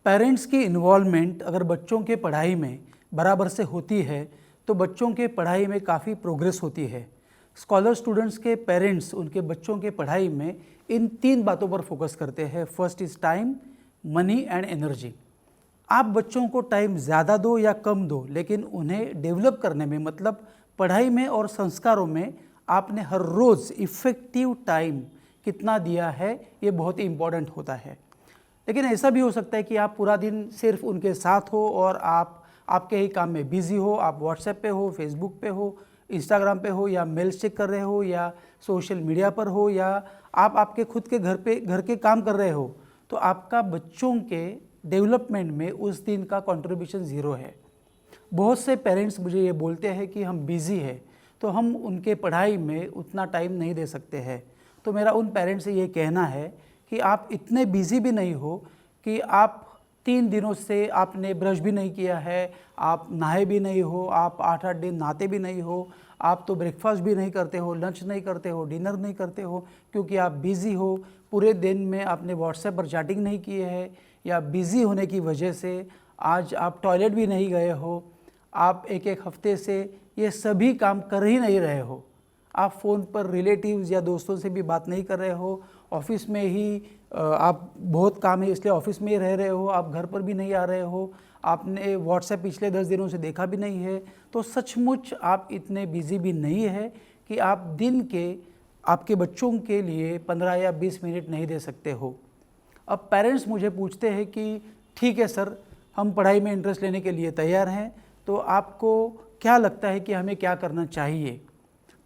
Parents की involvement अगर बच्चों के पढ़ाई में बराबर से होती है तो बच्चों के पढ़ाई में काफ़ी प्रोग्रेस होती है। स्कॉलर स्टूडेंट्स के पेरेंट्स उनके बच्चों के पढ़ाई में इन 3 बातों पर फोकस करते हैं। First is time, money and energy. आप बच्चों को टाइम ज़्यादा दो या कम दो, लेकिन उन्हें डेवलप करने में, मतलब पढ़ाई में और संस्कारों में आपने हर रोज़ इफ़ेक्टिव टाइम कितना दिया है, ये बहुत ही इम्पॉर्टेंट होता है। लेकिन ऐसा भी हो सकता है कि आप पूरा दिन सिर्फ उनके साथ हो और आपके ही काम में बिज़ी हो, आप व्हाट्सएप पे हो, फेसबुक पे हो, इंस्टाग्राम पे हो, या मेल्स चेक कर रहे हो, या सोशल मीडिया पर हो, या आप आपके खुद के घर के काम कर रहे हो, तो आपका बच्चों के डेवलपमेंट में उस दिन का कंट्रीब्यूशन ज़ीरो है। बहुत से पेरेंट्स मुझे ये बोलते हैं कि हम बिज़ी हैं तो हम उनके पढ़ाई में उतना टाइम नहीं दे सकते हैं। तो मेरा उन पेरेंट्स से ये कहना है कि आप इतने बिज़ी भी नहीं हो कि आप 3 दिनों से आपने ब्रश भी नहीं किया है, आप नहाए भी नहीं हो, आप 8-8 दिन नहाते भी नहीं हो, आप तो ब्रेकफास्ट भी नहीं करते हो, लंच नहीं करते हो, डिनर नहीं करते हो, क्योंकि आप बिज़ी हो। पूरे दिन में आपने व्हाट्सएप पर चैटिंग नहीं किए है, या बिज़ी होने की वजह से आज आप टॉयलेट भी नहीं गए हो, आप एक हफ्ते से ये सभी काम कर ही नहीं रहे हो। आप फ़ोन पर रिलेटिव्स या दोस्तों से भी बात नहीं कर रहे हो, ऑफिस में ही आप बहुत काम है इसलिए ऑफिस में ही रह रहे हो, आप घर पर भी नहीं आ रहे हो, आपने व्हाट्सएप पिछले 10 दिनों से देखा भी नहीं है। तो सचमुच आप इतने बिज़ी भी नहीं है कि आप दिन के आपके बच्चों के लिए 15 या 20 मिनट नहीं दे सकते हो। अब पेरेंट्स मुझे पूछते हैं कि ठीक है सर, हम पढ़ाई में इंटरेस्ट लेने के लिए तैयार हैं, तो आपको क्या लगता है कि हमें क्या करना चाहिए?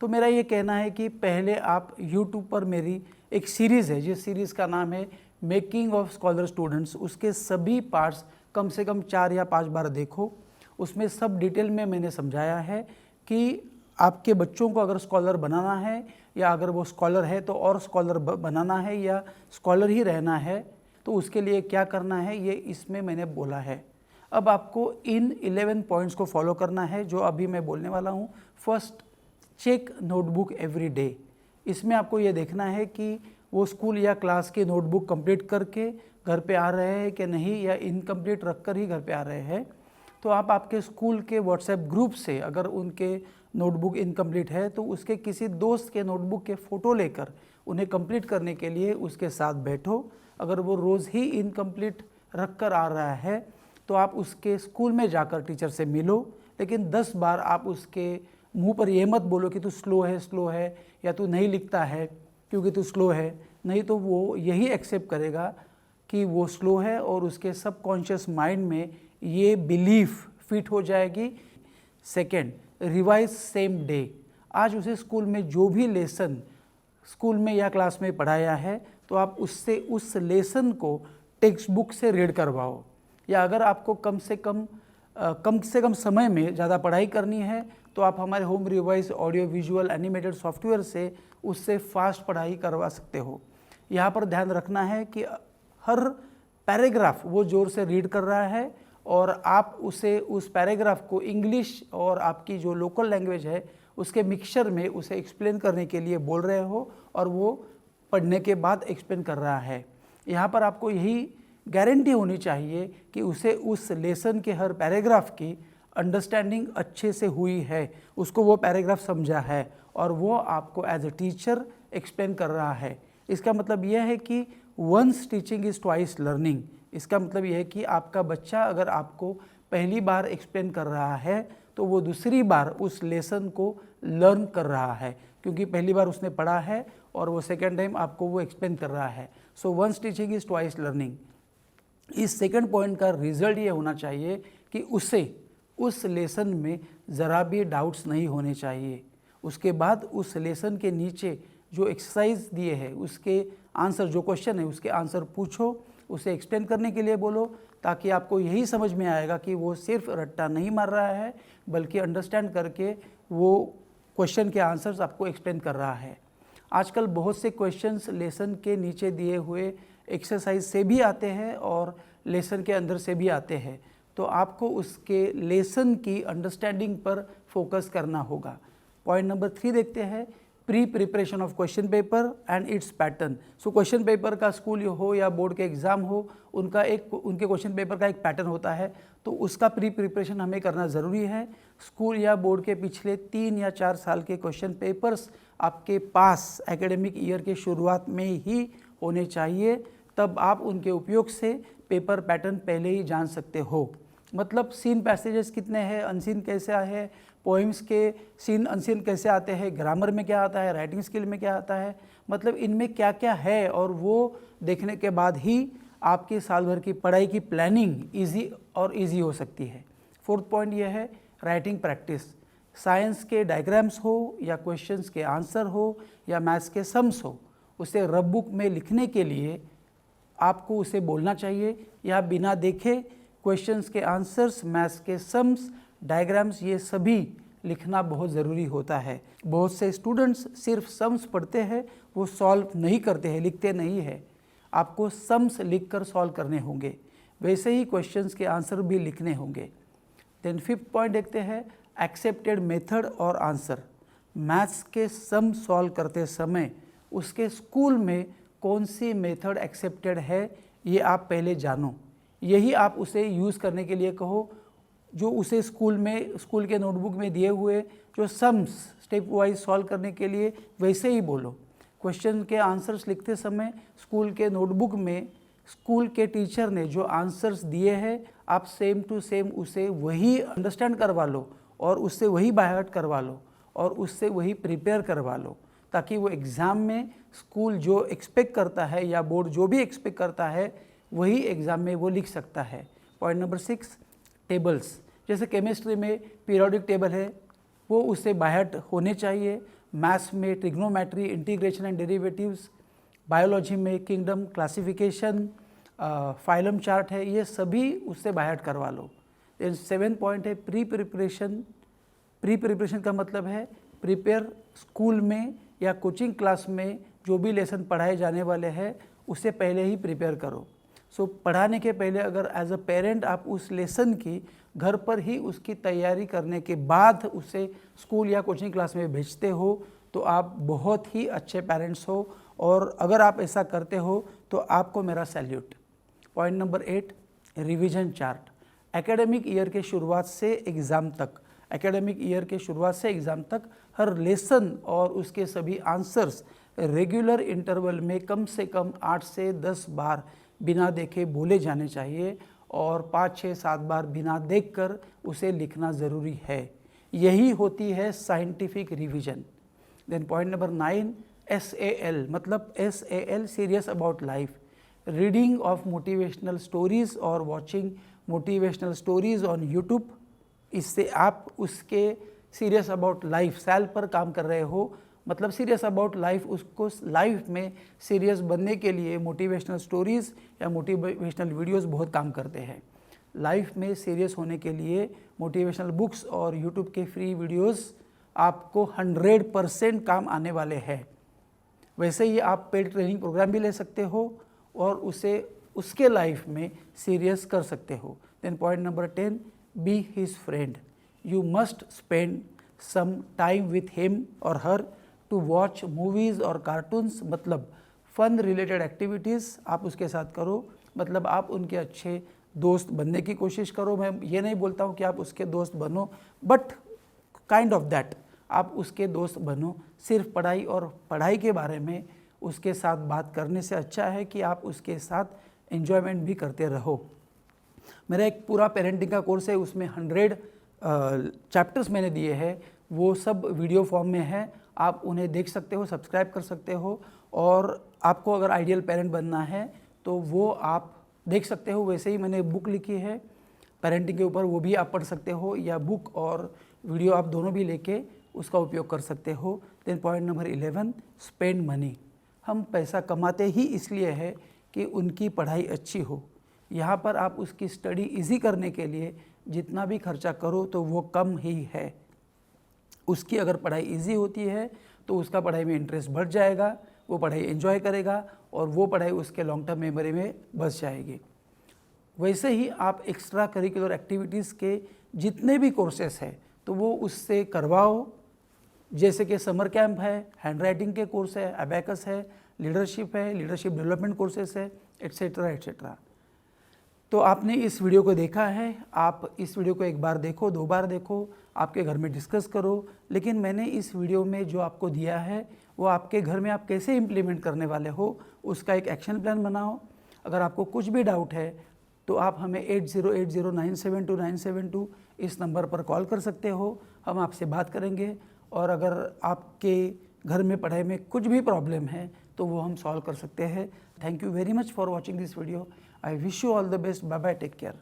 तो मेरा ये कहना है कि पहले आप YouTube पर मेरी एक सीरीज़ है, जिस सीरीज़ का नाम है मेकिंग ऑफ स्कॉलर स्टूडेंट्स, उसके सभी पार्ट्स कम से कम 4 या 5 बार देखो। उसमें सब डिटेल में मैंने समझाया है कि आपके बच्चों को अगर स्कॉलर बनाना है, या अगर वो स्कॉलर है तो और स्कॉलर बनाना है, या स्कॉलर ही रहना है तो उसके लिए क्या करना है, ये इसमें मैंने बोला है। अब आपको इन 11 पॉइंट्स को फॉलो करना है जो अभी मैं बोलने वाला हूँ। First, check notebook every day. इसमें आपको ये देखना है कि वो स्कूल या क्लास की नोटबुक कंप्लीट करके घर पे आ रहे हैं कि नहीं, या इनकम्प्लीट रख कर ही घर पे आ रहे हैं। तो आप आपके स्कूल के व्हाट्सएप ग्रुप से अगर उनके नोटबुक इनकम्प्लीट है तो उसके किसी दोस्त के नोटबुक के फ़ोटो लेकर उन्हें कंप्लीट करने के लिए उसके साथ बैठो। अगर वो रोज़ ही इनकम्प्लीट रख कर आ रहा है तो आप उसके स्कूल में जाकर टीचर से मिलो, लेकिन 10 बार आप उसके मुंह पर ये मत बोलो कि तू स्लो है, या तू नहीं लिखता है क्योंकि तू स्लो है। नहीं तो वो यही एक्सेप्ट करेगा कि वो स्लो है और उसके सबकॉन्शियस माइंड में ये बिलीफ फिट हो जाएगी। Second, revise same day. आज उसे स्कूल में जो भी लेसन स्कूल में या क्लास में पढ़ाया है तो आप उससे उस लेसन को टेक्स्ट बुक से रीड करवाओ, या अगर आपको कम से कम समय में ज़्यादा पढ़ाई करनी है तो आप हमारे home revise audio visual animated software से उससे फास्ट पढ़ाई करवा सकते हो। यहाँ पर ध्यान रखना है कि हर पैराग्राफ वो ज़ोर से रीड कर रहा है और आप उसे उस पैराग्राफ को इंग्लिश और आपकी जो लोकल लैंग्वेज है उसके मिक्सचर में उसे एक्सप्लेन करने के लिए बोल रहे हो, और वो पढ़ने के बाद एक्सप्लेन कर रहा है। यहाँ पर आपको यही गारंटी होनी चाहिए कि उसे उस लेसन के हर पैराग्राफ की अंडरस्टैंडिंग अच्छे से हुई है, उसको वो पैराग्राफ समझा है और वो आपको एज ए टीचर एक्सप्लेन कर रहा है। इसका मतलब यह है कि once teaching is twice learning. इसका मतलब यह है कि आपका बच्चा अगर आपको पहली बार एक्सप्लेन कर रहा है तो वो दूसरी बार उस लेसन को लर्न कर रहा है, क्योंकि पहली बार उसने पढ़ा है और वो सेकेंड टाइम आपको वो एक्सप्लेन कर रहा है। So once teaching is twice learning. इस सेकंड पॉइंट का रिजल्ट ये होना चाहिए कि उसे उस लेसन में ज़रा भी डाउट्स नहीं होने चाहिए। उसके बाद उस लेसन के नीचे जो एक्सरसाइज दिए हैं उसके आंसर, जो क्वेश्चन है उसके आंसर पूछो, उसे एक्सप्लेन करने के लिए बोलो, ताकि आपको यही समझ में आएगा कि वो सिर्फ रट्टा नहीं मार रहा है बल्कि अंडरस्टैंड करके वो क्वेश्चन के आंसर्स आपको एक्सप्लेन कर रहा है। आजकल बहुत से क्वेश्चंस लेसन के नीचे दिए हुए एक्सरसाइज से भी आते हैं और लेसन के अंदर से भी आते हैं, तो आपको उसके लेसन की अंडरस्टैंडिंग पर फोकस करना होगा। पॉइंट नंबर 3 देखते हैं, pre preparation of question paper and it's pattern. So question paper का स्कूल हो या बोर्ड के एग्ज़ाम हो, उनके क्वेश्चन पेपर का एक पैटर्न होता है, तो उसका प्री प्रिपरेशन हमें करना ज़रूरी है। स्कूल या बोर्ड के पिछले 3 या 4 साल के क्वेश्चन पेपर्स आपके पास एकेडमिक ईयर के शुरुआत में ही होने चाहिए, तब आप उनके उपयोग से पेपर पैटर्न पहले ही जान सकते हो। मतलब सीन पैसेजेस कितने हैं, अनसीन कैसे है, पोइम्स के सीन अनसीन कैसे आते हैं, ग्रामर में क्या आता है, राइटिंग स्किल में क्या आता है, मतलब इनमें क्या क्या है, और वो देखने के बाद ही आपकी साल भर की पढ़ाई की प्लानिंग ईजी हो सकती है। 4th पॉइंट ये है राइटिंग प्रैक्टिस। साइंस के डायग्राम्स हो या क्वेश्चंस के आंसर हो या मैथ्स के सम्स हो, उसे रफ बुक में लिखने के लिए आपको उसे बोलना चाहिए या बिना देखे क्वेश्चंस के आंसर्स, मैथ्स के सम्स, डायग्राम्स, ये सभी लिखना बहुत ज़रूरी होता है। बहुत से स्टूडेंट्स सिर्फ सम्स पढ़ते हैं, वो सॉल्व नहीं करते हैं, लिखते नहीं है। आपको सम्स लिखकर सॉल्व करने होंगे, वैसे ही क्वेश्चंस के आंसर भी लिखने होंगे। देन 5th पॉइंट देखते हैं एक्सेप्टेड मेथड और आंसर। मैथ्स के सम सॉल्व करते समय उसके स्कूल में कौन सी मेथड एक्सेप्टेड है, ये आप पहले जानो। यही आप उसे यूज़ करने के लिए कहो, जो उसे स्कूल के नोटबुक में दिए हुए जो सम्स स्टेप वाइज सॉल्व करने के लिए वैसे ही बोलो। क्वेश्चन के आंसर्स लिखते समय स्कूल के नोटबुक में स्कूल के टीचर ने जो आंसर्स दिए हैं, आप सेम टू सेम उसे वही अंडरस्टैंड करवा लो और उससे वही बाय हार्ट करवा लो और उससे वही प्रिपेयर करवा लो, ताकि वो एग्ज़ाम में स्कूल जो एक्सपेक्ट करता है या बोर्ड जो भी एक्सपेक्ट करता है वही एग्ज़ाम में वो लिख सकता है। Point number 6 tables. जैसे केमिस्ट्री में पीरियोडिक टेबल है, वो उससे बाय हार्ट होने चाहिए। मैथ्स में trigonometry, integration and derivatives, biology में किंगडम क्लासिफिकेशन, फाइलम चार्ट है, ये सभी उससे बाय हार्ट करवा लो। 7th पॉइंट है प्री प्रिपरेशन। प्री प्रिपरेशन का मतलब है प्रिपेयर स्कूल में या कोचिंग क्लास में जो भी लेसन पढ़ाए जाने वाले हैं उसे पहले ही प्रिपेयर करो। सो पढ़ाने के पहले अगर एज अ पेरेंट आप उस लेसन की घर पर ही उसकी तैयारी करने के बाद उसे स्कूल या कोचिंग क्लास में भेजते हो तो आप बहुत ही अच्छे पेरेंट्स हो, और अगर आप ऐसा करते हो तो आपको मेरा salute. Point number 8 revision chart. Academic year के शुरुआत से एग्ज़ाम तक हर लेसन और उसके सभी आंसर्स रेगुलर इंटरवल में कम से कम 8 से 10 बार बिना देखे बोले जाने चाहिए और 5, 6, 7 बार बिना देखकर उसे लिखना ज़रूरी है। यही होती है scientific revision. Then point number 9 SAL, मतलब SAL serious about life. Reading of motivational stories और watching motivational stories on YouTube, इससे आप उसके सीरियस अबाउट लाइफ सैल पर काम कर रहे हो, मतलब सीरियस अबाउट लाइफ, उसको लाइफ में सीरियस बनने के लिए मोटिवेशनल स्टोरीज़ या मोटिवेशनल वीडियोस बहुत काम करते हैं। लाइफ में सीरियस होने के लिए मोटिवेशनल बुक्स और यूट्यूब के फ्री वीडियोस आपको 100% काम आने वाले हैं। वैसे ही आप पेड ट्रेनिंग प्रोग्राम भी ले सकते हो और उसे उसके लाइफ में सीरियस कर सकते हो। Then point number 10 be his friend. You must spend some time with him और हर टू वॉच मूवीज़ और कार्टून्स, मतलब फ़न रिलेटेड एक्टिविटीज़ आप उसके साथ करो, मतलब आप उनके अच्छे दोस्त बनने की कोशिश करो। मैं ये नहीं बोलता हूँ कि आप उसके दोस्त बनो, बट काइंड ऑफ दैट आप उसके दोस्त बनो। सिर्फ पढ़ाई और पढ़ाई के बारे में उसके साथ बात करने से अच्छा है कि आप उसके साथ एन्जॉयमेंट भी करते रहो। मेरा एक पूरा पेरेंटिंग का कोर्स है, उसमें 100 चैप्टर्स मैंने दिए हैं, वो सब वीडियो फॉर्म में है, आप उन्हें देख सकते हो, सब्सक्राइब कर सकते हो, और आपको अगर आइडियल पेरेंट बनना है तो वो आप देख सकते हो। वैसे ही मैंने बुक लिखी है पेरेंटिंग के ऊपर, वो भी आप पढ़ सकते हो, या बुक और वीडियो आप दोनों भी लेके उसका उपयोग कर सकते हो। Then point number 11 spend money. हम पैसा कमाते ही इसलिए है कि उनकी पढ़ाई अच्छी हो। यहाँ पर आप उसकी स्टडी इजी करने के लिए जितना भी खर्चा करो तो वो कम ही है। उसकी अगर पढ़ाई इजी होती है तो उसका पढ़ाई में इंटरेस्ट बढ़ जाएगा, वो पढ़ाई एंजॉय करेगा और वो पढ़ाई उसके लॉन्ग टर्म मेमोरी में बस जाएगी। वैसे ही आप एक्स्ट्रा करिकुलर एक्टिविटीज़ के जितने भी कोर्सेस हैं तो वो उससे करवाओ, जैसे कि समर कैंप है, हैंड राइटिंग के कोर्स है, अबैकस है, लीडरशिप है, लीडरशिप डेवलपमेंट कोर्सेस है, एट्सेट्रा एट्सेट्रा। तो आपने इस वीडियो को देखा है, आप इस वीडियो को एक बार देखो, 2 बार देखो, आपके घर में डिस्कस करो, लेकिन मैंने इस वीडियो में जो आपको दिया है वो आपके घर में आप कैसे इम्प्लीमेंट करने वाले हो उसका एक एक्शन प्लान बनाओ। अगर आपको कुछ भी डाउट है तो आप हमें 8080972972 इस नंबर पर कॉल कर सकते हो, हम आपसे बात करेंगे। और अगर आपके घर में पढ़ाई में कुछ भी प्रॉब्लम है तो वो हम सॉल्व कर सकते हैं। Thank you very much for watching this video. I wish you all the best. Bye bye, take care.